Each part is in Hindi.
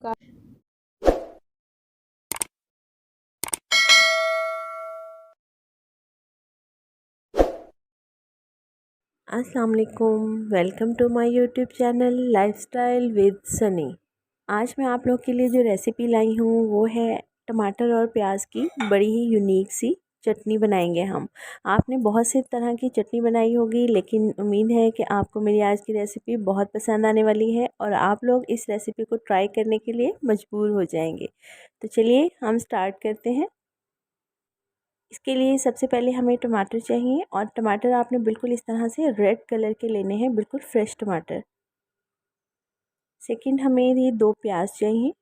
अस्सलाम वालेकुम, welcome to my YouTube channel lifestyle with Sunny. आज मैं आप लोग के लिए जो रेसिपी लाई हूँ वो है टमाटर और प्याज की बड़ी ही यूनिक सी चटनी बनाएंगे हम। आपने बहुत से तरह की चटनी बनाई होगी, लेकिन उम्मीद है कि आपको मेरी आज की रेसिपी बहुत पसंद आने वाली है और आप लोग इस रेसिपी को ट्राई करने के लिए मजबूर हो जाएंगे। तो चलिए हम स्टार्ट करते हैं। इसके लिए सबसे पहले हमें टमाटर चाहिए और टमाटर आपने बिल्कुल इस तरह से रेड कलर के लेने हैं, बिल्कुल फ्रेश टमाटर। सेकंड हमें ये 2 प्याज चाहिए।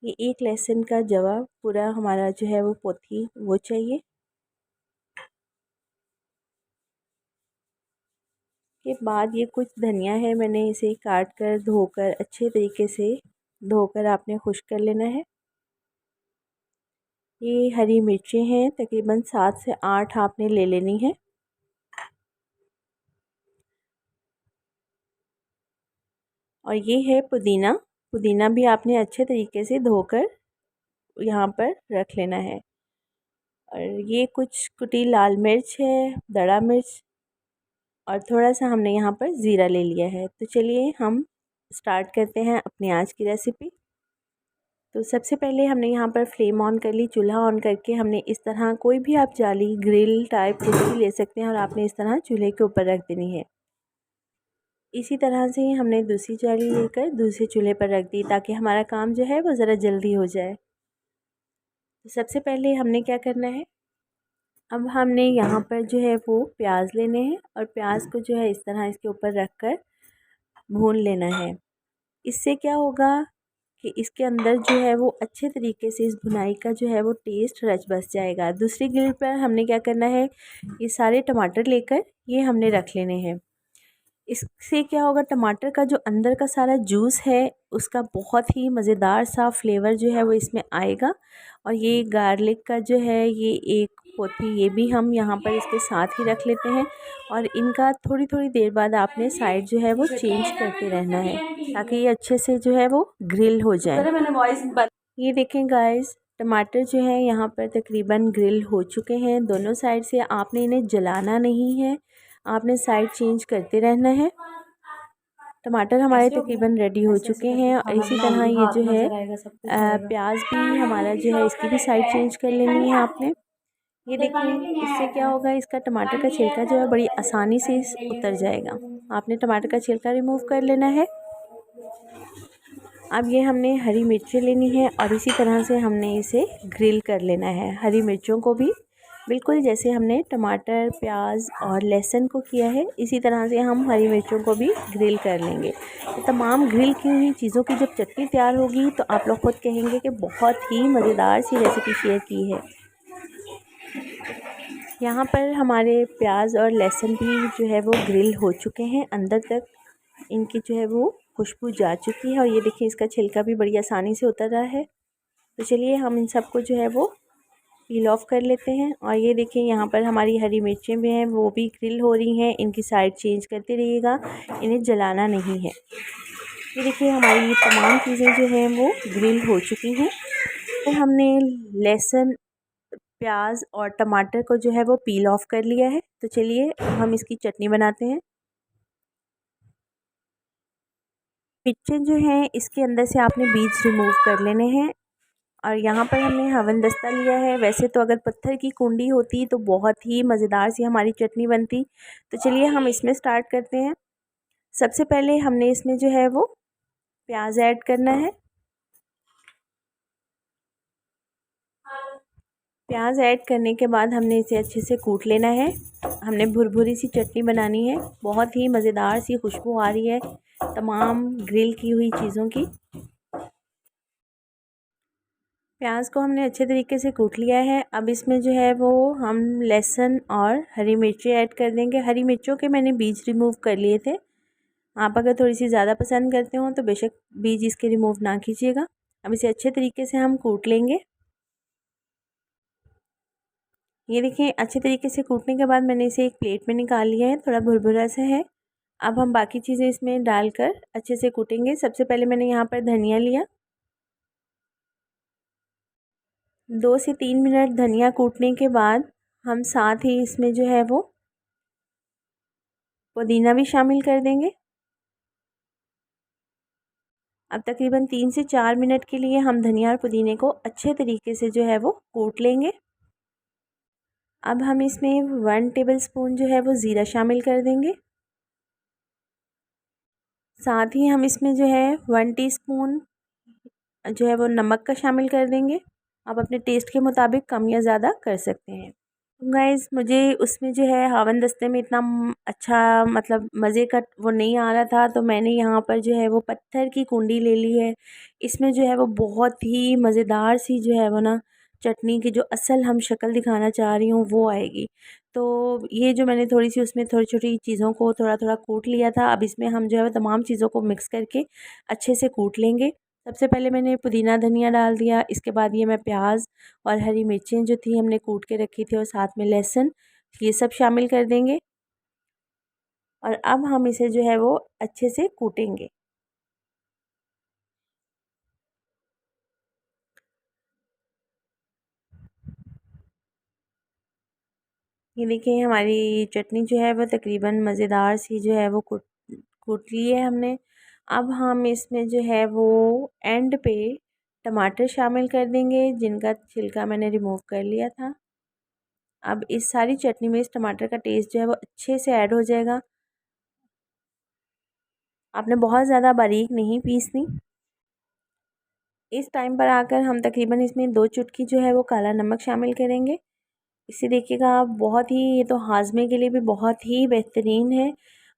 ये 1 लहसुन का जवा पूरा हमारा जो है वो पोथी वो चाहिए। के बाद ये कुछ धनिया है, मैंने इसे काट कर धोकर अच्छे तरीके से धोकर आपने खुश कर लेना है। ये हरी मिर्चें हैं, तकरीबन 7 से 8 आपने ले लेनी है। और ये है पुदीना। पुदीना भी आपने अच्छे तरीके से धोकर यहाँ पर रख लेना है। और ये कुछ कुटी लाल मिर्च है, दड़ा मिर्च और थोड़ा सा हमने यहाँ पर ज़ीरा ले लिया है। तो चलिए हम स्टार्ट करते हैं अपनी आज की रेसिपी। तो सबसे पहले हमने यहाँ पर फ्लेम ऑन कर ली, चूल्हा ऑन करके हमने इस तरह कोई भी आप जाली ग्रिल टाइप कुछ भी ले सकते हैं और आपने इस तरह चूल्हे के ऊपर रख देनी है। इसी तरह से हमने दूसरी जाली लेकर दूसरे चूल्हे पर रख दी ताकि हमारा काम जो है वो ज़रा जल्दी हो जाए। तो सबसे पहले हमने क्या करना है, अब हमने यहाँ पर जो है वो प्याज लेने हैं और प्याज को जो है इस तरह इसके ऊपर रख कर भून लेना है। इससे क्या होगा कि इसके अंदर जो है वो अच्छे तरीके से इस भुनाई का जो है वो टेस्ट रच बस जाएगा। दूसरी ग्रिल पर हमने क्या करना है, ये सारे टमाटर लेकर ये हमने रख लेने हैं। इससे क्या होगा, टमाटर का जो अंदर का सारा जूस है उसका बहुत ही मज़ेदार सा फ्लेवर जो है वो इसमें आएगा। और ये गार्लिक का जो है ये एक पोथी ये भी हम यहाँ पर इसके साथ ही रख लेते हैं। और इनका थोड़ी थोड़ी देर बाद आपने साइड जो है वो चेंज करते रहना है ताकि ये अच्छे से जो है वो ग्रिल हो जाए। ये देखें गाइस, टमाटर जो है यहाँ पर तकरीबन ग्रिल हो चुके हैं दोनों साइड से। आपने इन्हें जलाना नहीं है, आपने साइड चेंज करते रहना है। टमाटर हमारे तकरीबन रेडी हो चुके हैं और इसी तरह ये जो है प्याज भी हमारा जो है इसकी भी साइड चेंज कर लेनी है आपने। ये देखिए, इससे क्या होगा, इसका टमाटर का छिलका जो है बड़ी आसानी से उतर जाएगा। आपने टमाटर का छिलका रिमूव कर लेना है। अब ये हमने हरी मिर्चें लेनी है और इसी तरह से हमने इसे ग्रिल कर लेना है। हरी मिर्चों को भी बिल्कुल जैसे हमने टमाटर, प्याज और लहसुन को किया है इसी तरह से हम हरी मिर्चों को भी ग्रिल कर लेंगे। तो तमाम ग्रिल की हुई चीज़ों की जब चटनी तैयार होगी तो आप लोग खुद कहेंगे कि बहुत ही मज़ेदार सी रेसिपी शेयर की है। यहाँ पर हमारे प्याज और लहसुन भी जो है वो ग्रिल हो चुके हैं, अंदर तक इनकी जो है वो खुशबू जा चुकी है। और ये देखिए, इसका छिलका भी बड़ी आसानी से उतर रहा है। तो चलिए हम इन सबको जो है वो पील ऑफ कर लेते हैं। और ये देखिए, यहाँ पर हमारी हरी मिर्चें भी हैं, वो भी ग्रिल हो रही हैं। इनकी साइड चेंज करते रहिएगा, इन्हें जलाना नहीं है। ये देखिए, हमारी ये तमाम चीज़ें जो हैं वो ग्रिल हो चुकी हैं। तो हमने लहसुन, प्याज और टमाटर को जो है वो पील ऑफ कर लिया है। तो चलिए हम इसकी चटनी बनाते हैं। मिर्चें जो हैं इसके अंदर से आपने बीज रिमूव कर लेने हैं। और यहाँ पर हमने हवन दस्ता लिया है। वैसे तो अगर पत्थर की कुंडी होती तो बहुत ही मज़ेदार सी हमारी चटनी बनती। तो चलिए हम इसमें स्टार्ट करते हैं। सबसे पहले हमने इसमें जो है वो प्याज ऐड करना है। प्याज ऐड करने के बाद हमने इसे अच्छे से कूट लेना है। हमने भुरभुरी सी चटनी बनानी है, बहुत ही मज़ेदार सी खुशबू आ रही है तमाम ग्रिल की हुई चीज़ों की। प्याज को हमने अच्छे तरीके से कूट लिया है। अब इसमें जो है वो हम लहसुन और हरी मिर्ची ऐड कर देंगे। हरी मिर्चों के मैंने बीज रिमूव कर लिए थे। आप अगर थोड़ी सी ज़्यादा पसंद करते हो तो बेशक बीज इसके रिमूव ना कीजिएगा। अब इसे अच्छे तरीके से हम कूट लेंगे। ये देखिए, अच्छे तरीके से कूटने के बाद मैंने इसे एक प्लेट में निकाल लिया है। थोड़ा भुरभुरा सा है अब हम बाकी चीज़ें इसमें डालकर अच्छे से कूटेंगे। सबसे पहले मैंने यहाँ पर धनिया लिया, 2 से 3 मिनट धनिया कूटने के बाद हम साथ ही इसमें जो है वो पुदीना भी शामिल कर देंगे। अब तकरीबन 3 से 4 मिनट के लिए हम धनिया और पुदीने को अच्छे तरीके से जो है वो कूट लेंगे। अब हम इसमें 1 टेबल स्पून जो है वो ज़ीरा शामिल कर देंगे। साथ ही हम इसमें जो है 1 टीस्पून जो है वो नमक का शामिल कर देंगे। आप अपने टेस्ट के मुताबिक कम या ज़्यादा कर सकते हैं। गाइस मुझे उसमें जो है हावन दस्ते में इतना अच्छा मतलब मज़े का वो नहीं आ रहा था, तो मैंने यहाँ पर जो है वो पत्थर की कुंडी ले ली है। इसमें जो है वो बहुत ही मज़ेदार सी जो है वो ना चटनी की जो असल हम शक्ल दिखाना चाह रही हूँ वो आएगी। तो ये जो मैंने थोड़ी सी उसमें छोटी छोटी चीज़ों को थोड़ा थोड़ा कूट लिया था, अब इसमें हम जो है तमाम चीज़ों को मिक्स करके अच्छे से कूट लेंगे। सबसे पहले मैंने पुदीना धनिया डाल दिया, इसके बाद ये मैं प्याज और हरी मिर्चें जो थी हमने कूट के रखी थी और साथ में लहसुन, ये सब शामिल कर देंगे। और अब हम इसे जो है वो अच्छे से कूटेंगे। ये देखिए हमारी चटनी जो है वो तकरीबन मज़ेदार सी जो है वो कूट कूट ली है हमने। अब हम इसमें जो है वो एंड पे टमाटर शामिल कर देंगे, जिनका छिलका मैंने रिमूव कर लिया था। अब इस सारी चटनी में इस टमाटर का टेस्ट जो है वो अच्छे से ऐड हो जाएगा। आपने बहुत ज़्यादा बारीक नहीं पीसनी। इस टाइम पर आकर हम तकरीबन इसमें 2 चुटकी जो है वो काला नमक शामिल करेंगे। इसे देखिएगा आप, बहुत ही ये तो हाजमे के लिए भी बहुत ही बेहतरीन है।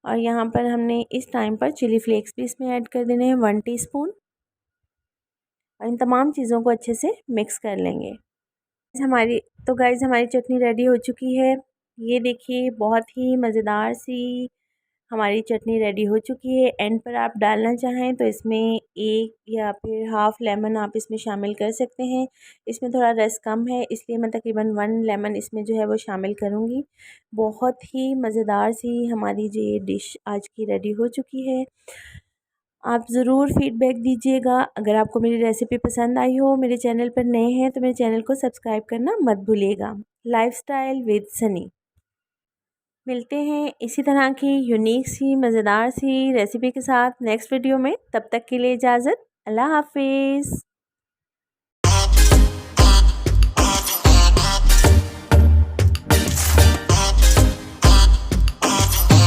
और यहाँ पर हमने इस टाइम पर चिली फ्लेक्स भी इसमें ऐड कर देने हैं 1 टीस्पून। और इन तमाम चीज़ों को अच्छे से मिक्स कर लेंगे। हमारी तो गाइज़ हमारी चटनी रेडी हो चुकी है। ये देखिए बहुत ही मज़ेदार सी हमारी चटनी रेडी हो चुकी है। एंड पर आप डालना चाहें तो इसमें एक या फिर हाफ़ लेमन आप इसमें शामिल कर सकते हैं। इसमें थोड़ा रस कम है, इसलिए मैं तकरीबन 1 लेमन इसमें जो है वो शामिल करूँगी। बहुत ही मज़ेदार सी हमारी जो ये डिश आज की रेडी हो चुकी है। आप ज़रूर फ़ीडबैक दीजिएगा। अगर आपको मेरी रेसिपी पसंद आई हो, मेरे चैनल पर नए हैं तो मेरे चैनल को सब्सक्राइब करना मत भूलिएगा। Lifestyle with Sunny. मिलते हैं इसी तरह की यूनिक सी मज़ेदार सी रेसिपी के साथ नेक्स्ट वीडियो में। तब तक के लिए इजाज़त। अल्लाह हाफ़िज़।